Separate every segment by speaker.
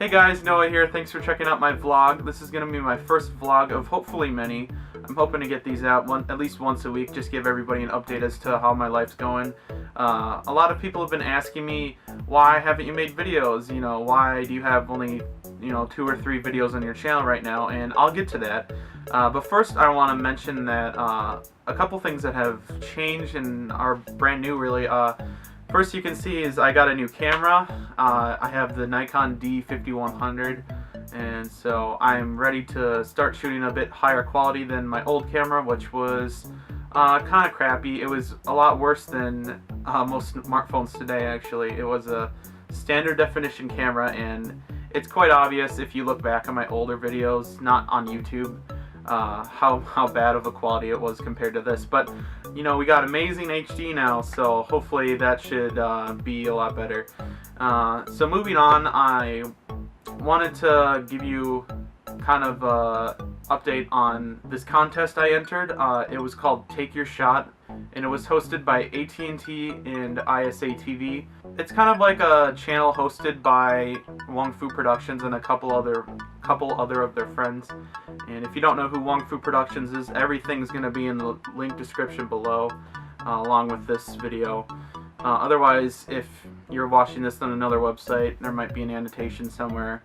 Speaker 1: Hey guys, Noah here. Thanks for checking out my vlog. This is going to be my first vlog of hopefully many. I'm hoping to get these out at least once a week, just give everybody an update as to how my life's going. A lot of people have been asking me, why haven't you made videos? Why do you have only 2 or 3 videos on your channel right now? And I'll get to that. But first I want to mention that a couple things that have changed and are brand new really. First you can see is I got a new camera. I have the Nikon D5100, and so I'm ready to start shooting a bit higher quality than my old camera, which was kind of crappy. It was a lot worse than most smartphones today actually. It was a standard definition camera, and it's quite obvious if you look back on my older videos, not on YouTube, how bad of a quality it was compared to this. But we got amazing HD now, so hopefully that should be a lot better. So moving on, I wanted to give you kind of an update on this contest I entered. It was called Take Your Shot, and it was hosted by AT&T and ISA TV. It's kind of like a channel hosted by Wong Fu Productions and a couple other of their friends. And if you don't know who Wong Fu Productions is, everything's going to be in the link description below, along with this video. Otherwise, if you're watching this on another website, there might be an annotation somewhere.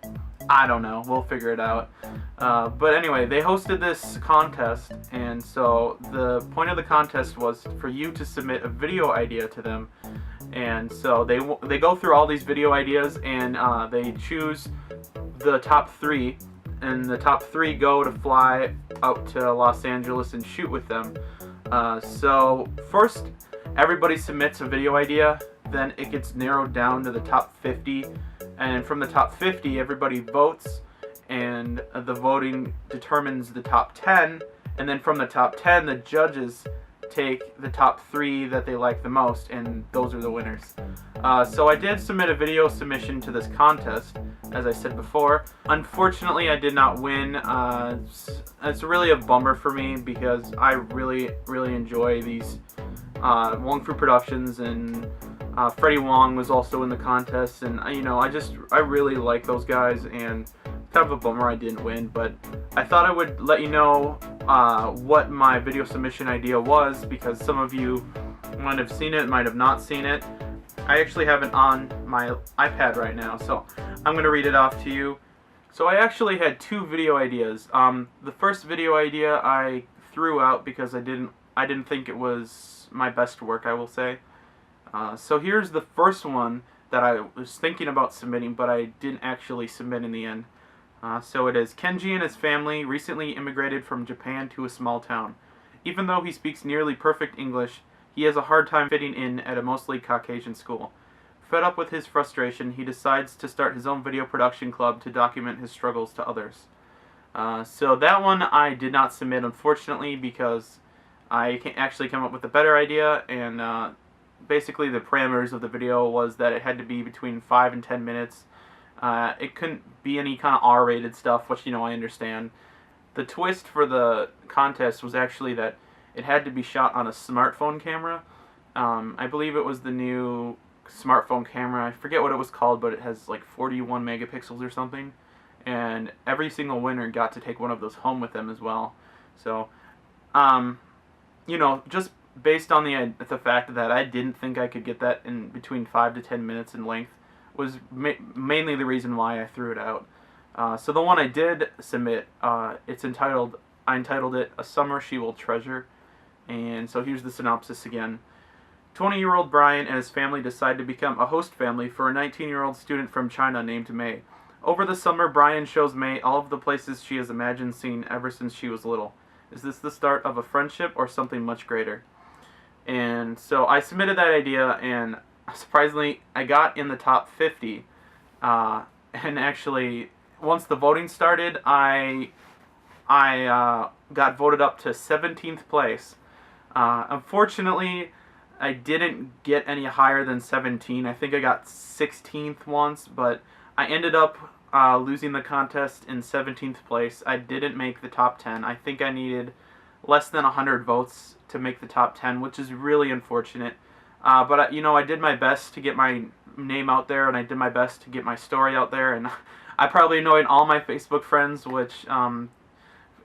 Speaker 1: I don't know, we'll figure it out. But anyway, they hosted this contest, and so the point of the contest was for you to submit a video idea to them. And so they go through all these video ideas, and they choose the top 3, and the top 3 go to fly out to Los Angeles and shoot with them. So first everybody submits a video idea, then it gets narrowed down to the top 50, and from the top 50 everybody votes, and the voting determines the top 10, and then from the top 10 the judges take the top 3 that they like the most, and those are the winners. So I did submit a video submission to this contest, as I said before. Unfortunately, I did not win. It's really a bummer for me because I really enjoy these Wong Fu Productions, and Freddie Wong was also in the contest, and I really like those guys, and kind of a bummer I didn't win. But I thought I would let you know what my video submission idea was, because some of you might have seen it, might have not seen it. I actually have it on my iPad right now, so I'm going to read it off to you. So I actually had 2 video ideas. The first video idea I threw out because I didn't think it was my best work, I will say. So here's the first one that I was thinking about submitting, but I didn't actually submit in the end. So it is: Kenji and his family recently immigrated from Japan to a small town. Even though he speaks nearly perfect English, he has a hard time fitting in at a mostly Caucasian school. Fed up with his frustration, he decides to start his own video production club to document his struggles to others. So that one I did not submit, unfortunately, because I can't actually come up with a better idea, and basically the parameters of the video was that it had to be between 5 and 10 minutes. It couldn't be any kind of R-rated stuff, which I understand. The twist for the contest was actually that it had to be shot on a smartphone camera. I believe it was the new smartphone camera. I forget what it was called, but it has like 41 megapixels or something. And every single winner got to take one of those home with them as well. So, just based on the fact that I didn't think I could get that in between 5 to 10 minutes in length was mainly the reason why I threw it out. So the one I did submit, I entitled it "A Summer She Will Treasure." And so here's the synopsis again. 20-year-old Brian and his family decide to become a host family for a 19-year-old student from China named May. Over the summer, Brian shows May all of the places she has imagined seeing ever since she was little. Is this the start of a friendship or something much greater? And so I submitted that idea, and surprisingly, I got in the top 50. And actually, once the voting started, I got voted up to 17th place. Unfortunately, I didn't get any higher than 17. I think I got 16th once, but I ended up losing the contest in 17th place. I didn't make the top 10. I think I needed less than 100 votes to make the top 10, which is really unfortunate. But I did my best to get my name out there, and I did my best to get my story out there, and I probably annoyed all my Facebook friends, which,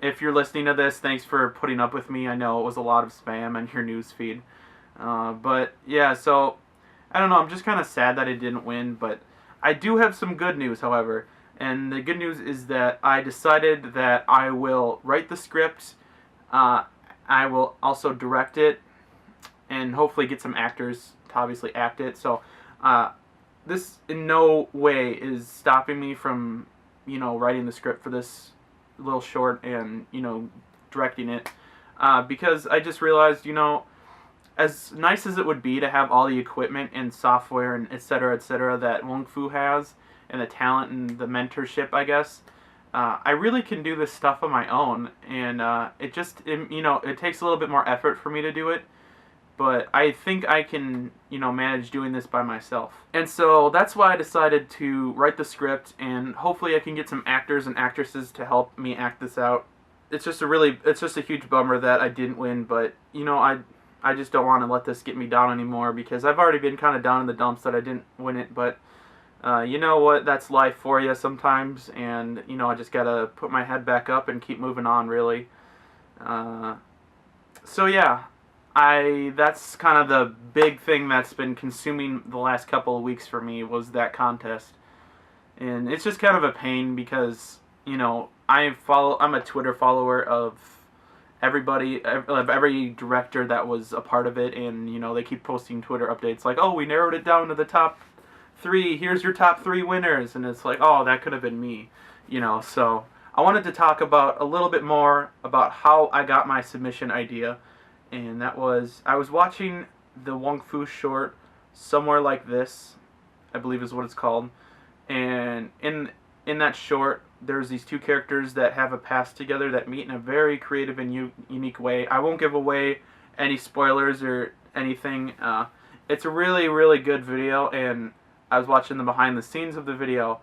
Speaker 1: if you're listening to this, thanks for putting up with me. I know it was a lot of spam in your news feed. But yeah, so I don't know, I'm just kind of sad that I didn't win, but I do have some good news, however. And the good news is that I decided that I will write the script, I will also direct it, and hopefully get some actors to obviously act it. So this in no way is stopping me from, writing the script for this little short and, directing it. Because I just realized, as nice as it would be to have all the equipment and software and etc. that Wong Fu has, and the talent and the mentorship, I guess, I really can do this stuff on my own, and it takes a little bit more effort for me to do it, but I think I can, manage doing this by myself. And so that's why I decided to write the script, and hopefully I can get some actors and actresses to help me act this out. It's just a huge bummer that I didn't win, but, I just don't want to let this get me down anymore, because I've already been kind of down in the dumps that I didn't win it, but you know what, that's life for you sometimes, and, I just gotta put my head back up and keep moving on, really. So yeah, that's kind of the big thing that's been consuming the last couple of weeks for me, was that contest. And it's just kind of a pain because, I'm a Twitter follower of everybody, of every director that was a part of it, and, they keep posting Twitter updates like, oh, we narrowed it down to the top 3, here's your top 3 winners, and it's like, oh, that could have been me, so I wanted to talk about a little bit more about how I got my submission idea, and that was, I was watching the Wong Fu short, Somewhere Like This, I believe is what it's called, and in that short, there's these two characters that have a past together that meet in a very creative and unique way. I won't give away any spoilers or anything. It's a really, really good video, and I was watching the behind the scenes of the video,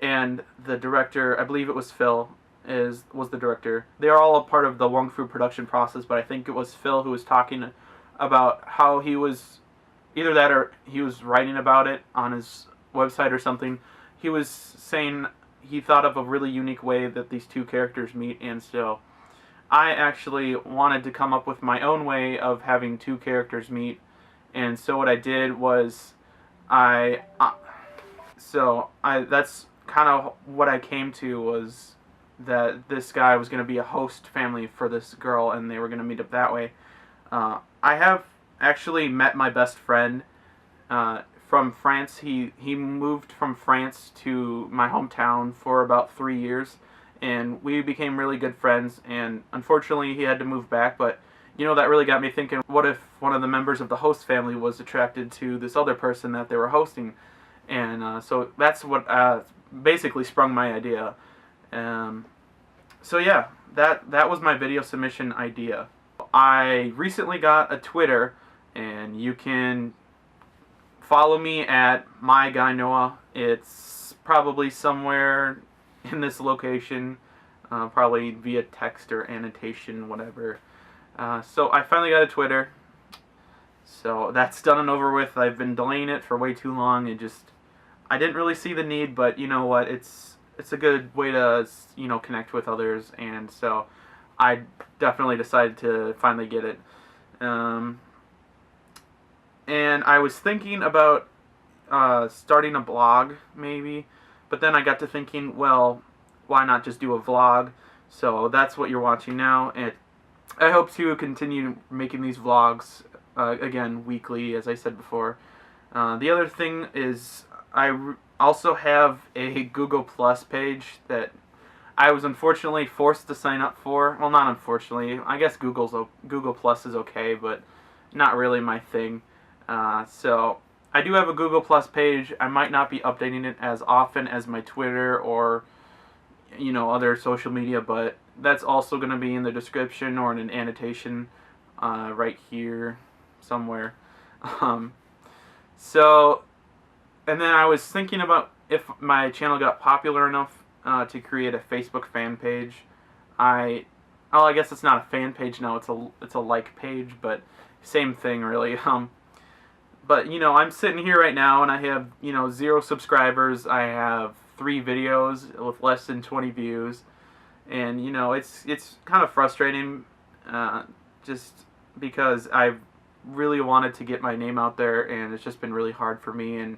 Speaker 1: and the director, I believe it was Phil, was the director. They are all a part of the Wong Fu production process, but I think it was Phil who was talking about how he was, either that or he was writing about it on his website or something. He was saying he thought of a really unique way that these two characters meet, and so I actually wanted to come up with my own way of having two characters meet, and so what I did was that's kind of what I came to, was that this guy was going to be a host family for this girl, and they were going to meet up that way. I have actually met my best friend from France. He moved from France to my hometown for about 3 years, and we became really good friends, and unfortunately he had to move back, but that really got me thinking, what if one of the members of the host family was attracted to this other person that they were hosting? And so that's what basically sprung my idea. So yeah, that was my video submission idea. I recently got a Twitter, and you can follow me at MyGuyNoah. It's probably somewhere in this location, probably via text or annotation, whatever. So I finally got a Twitter, so that's done and over with. I've been delaying it for way too long. I didn't really see the need, but you know what, it's a good way to, connect with others, and so I definitely decided to finally get it. And I was thinking about starting a blog, maybe, but then I got to thinking, well, why not just do a vlog? So that's what you're watching now, and I hope to continue making these vlogs, again, weekly, as I said before. The other thing is, I also have a Google Plus page that I was unfortunately forced to sign up for. Well, not unfortunately. I guess Google Plus is okay, but not really my thing. So I do have a Google Plus page. I might not be updating it as often as my Twitter or other social media, but that's also going to be in the description or in an annotation right here somewhere. And then I was thinking about if my channel got popular enough to create a Facebook fan page. I guess it's not a fan page now, it's a like page, but same thing really. But, you know, I'm sitting here right now and I have, you know, 0 subscribers. I have 3 videos with less than 20 views. And, you know, it's kind of frustrating just because I've really wanted to get my name out there, and it's just been really hard for me, and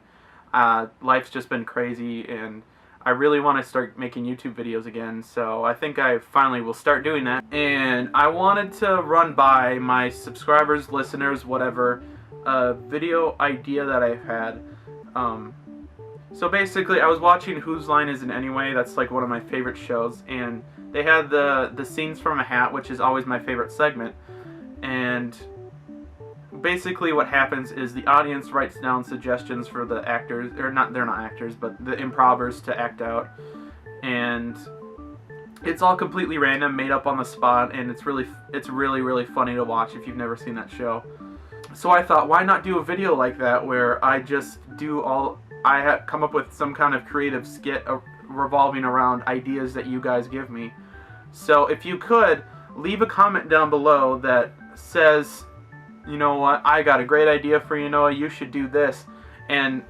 Speaker 1: life's just been crazy, and I really want to start making YouTube videos again, so I think I finally will start doing that. And I wanted to run by my subscribers, listeners, whatever, a video idea that I've had. So basically, I was watching Whose Line Is It Anyway? That's like one of my favorite shows, and they had the scenes from a hat, which is always my favorite segment. And basically what happens is the audience writes down suggestions for the actors, or not, they're not actors, but the improvers to act out. And it's all completely random, made up on the spot, and it's really funny to watch if you've never seen that show. So I thought, why not do a video like that where I just come up with some kind of creative skit revolving around ideas that you guys give me. So if you could, leave a comment down below that says, you know what, I got a great idea for you, Noah, you should do this. And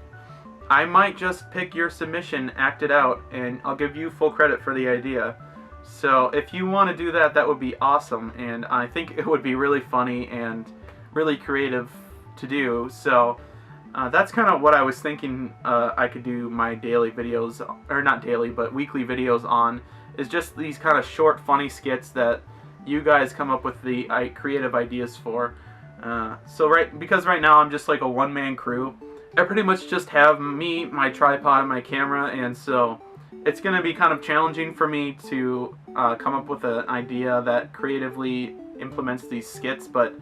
Speaker 1: I might just pick your submission, act it out, and I'll give you full credit for the idea. So if you want to do that, that would be awesome, and I think it would be really funny and really creative to do. So that's kind of what I was thinking I could do my daily videos, or not daily, but weekly videos on, is just these kind of short, funny skits that you guys come up with the creative ideas for. Because right now I'm just like a one-man crew. I pretty much just have me, my tripod, and my camera, and so it's going to be kind of challenging for me to come up with an idea that creatively implements these skits, but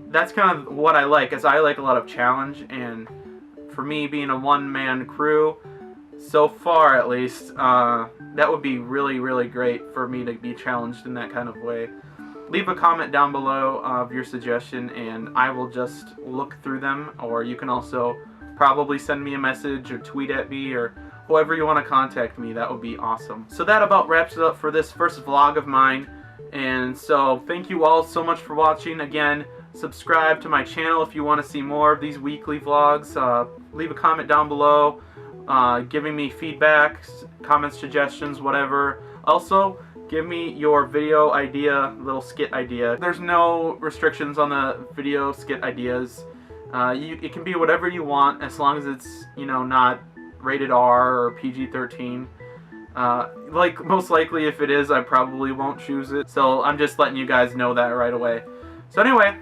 Speaker 1: that's kind of what I like, as I like a lot of challenge, and for me being a one-man crew, so far at least, that would be really great for me to be challenged in that kind of way. Leave a comment down below of your suggestion, and I will just look through them, or you can also probably send me a message or tweet at me, or however you want to contact me. That would be awesome. So that about wraps it up for this first vlog of mine, and so thank you all so much for watching. Again, subscribe to my channel if you want to see more of these weekly vlogs. Leave a comment down below giving me feedback, comments, suggestions, whatever. Also, give me your video idea, little skit idea. There's no restrictions on the video skit ideas. It can be whatever you want, as long as it's, you know, not rated R or PG-13. Like, most likely if it is, I probably won't choose it. So I'm just letting you guys know that right away. So anyway,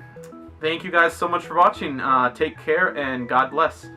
Speaker 1: thank you guys so much for watching. Take care and God bless.